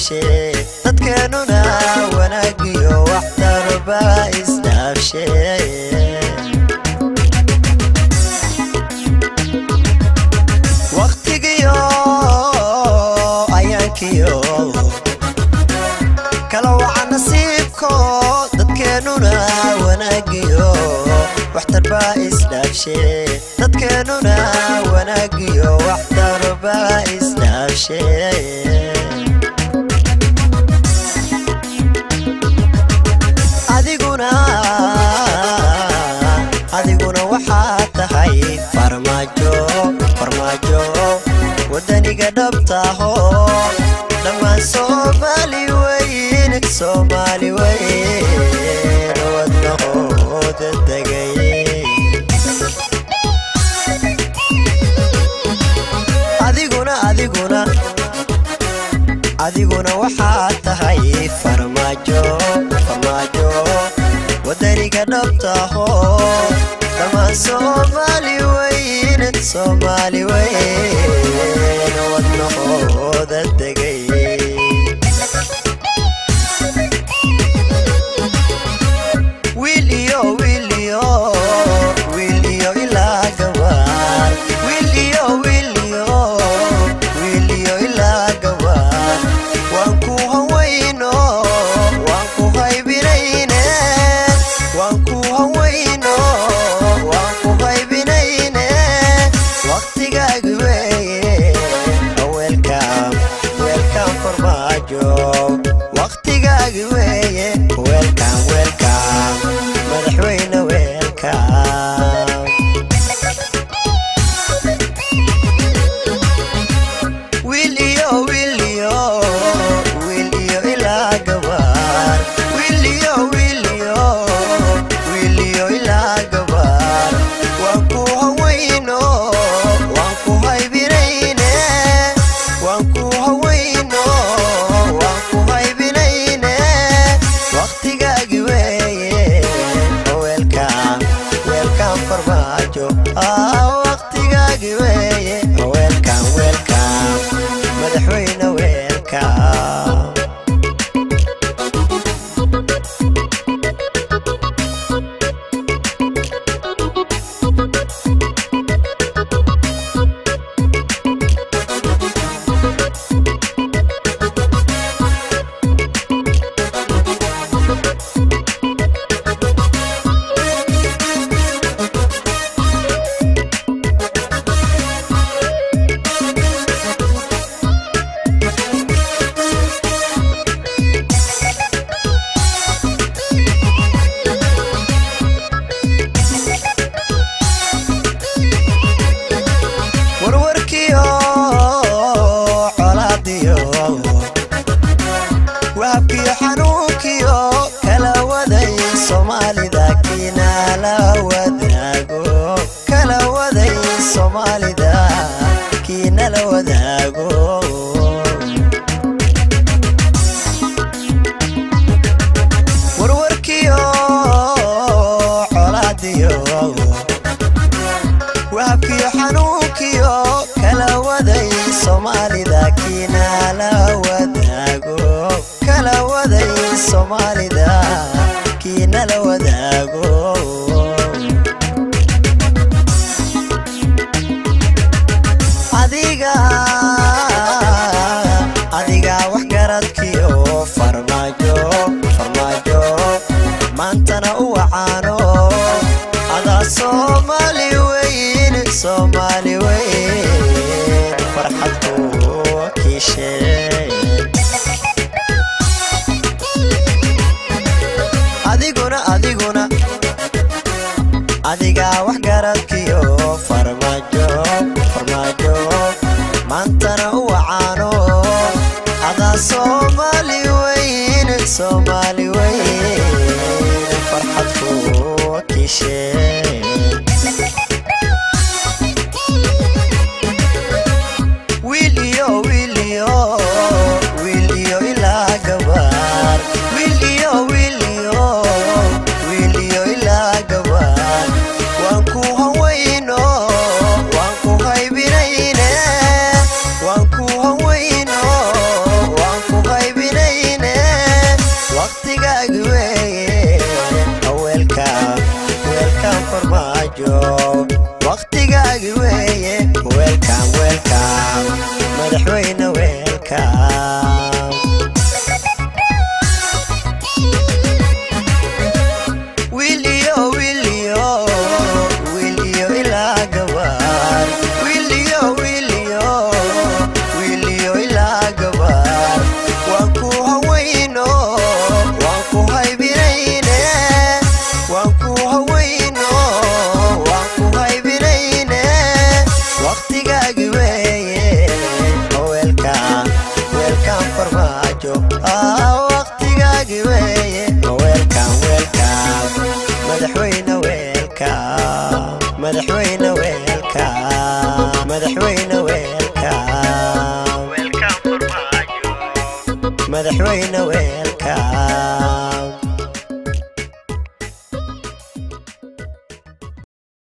isdhaafshee dadkeenuna wanaagiyo waxtarba isdhaafshee waqtigiyo ayaankiyo kala waca nasiibko dadkeenuna wanaagiyo waxtarba isdhaafshee dadkeenuna wanaagiyo waxtarba isdhaafshee adiguna waxaa tahay farmaajo wadaniga dhabtaho dhammaan Soomaali weyn wadnahooda degay adiguna waxaa tahay farmaajo wadaniga dhabtaho dhammaan Soomaali weyn wadnahooda degay wiil iyo ilaa gabar wiil iyo ilaa gabar waan ku hawayno waan ku haybinayne waan ku hawayno waan ku haybinayne waqtigaagi weeye welcome farmaajo waqtigaagi weeye welcome madaxweyne welcome wiil iyo ilaa gabar wiil iyo ilaa gabar waan ku hawayno waan ku haybinayne waan ku hawayno waan ku haybinayne waqtigaagi weeye welcome farmaajo waqtigaagi weeye welcome madaxweyne welcome waabkiyo xanuunkiyo kala waday Soomaalida kiinala wadaago kala waday Soomaalida kiinala wadaago warwarkiyo colaadiyo waabkiyo xanuunkiyo kala waday Soomaalida kiinala wadaago kala waday Soomaalida kiinala wadaago adiga wax garadkiyo farmaajo maantana u wacaano adaa Soomaali weyn farxad ku kiishee adiga wax garadkiyo farmaajo maantana u wacaano adaa Soomaali weyn farxad ku kiishee wiil iyo ilaa gabar wiil iyo ilaa gabar waan ku hawayno waan ku haybinayne waan ku hawayno waan ku haybinayne farmaajo waqtigaagi weeye welcome welcome madaxweyne welcome Wilio ilaa gabar Wilio ilaa gabar waan ku hawayno waan ku haybinayne waan ku hawayno waan ku haybinayne waqtigaagi weeye welcome welcome farmaajo waqtigaagi weeye welcome welcome madaxweyne welcome madaxweyne welcome madaxweyne welcome welcome farmaajo madaxweyne welcome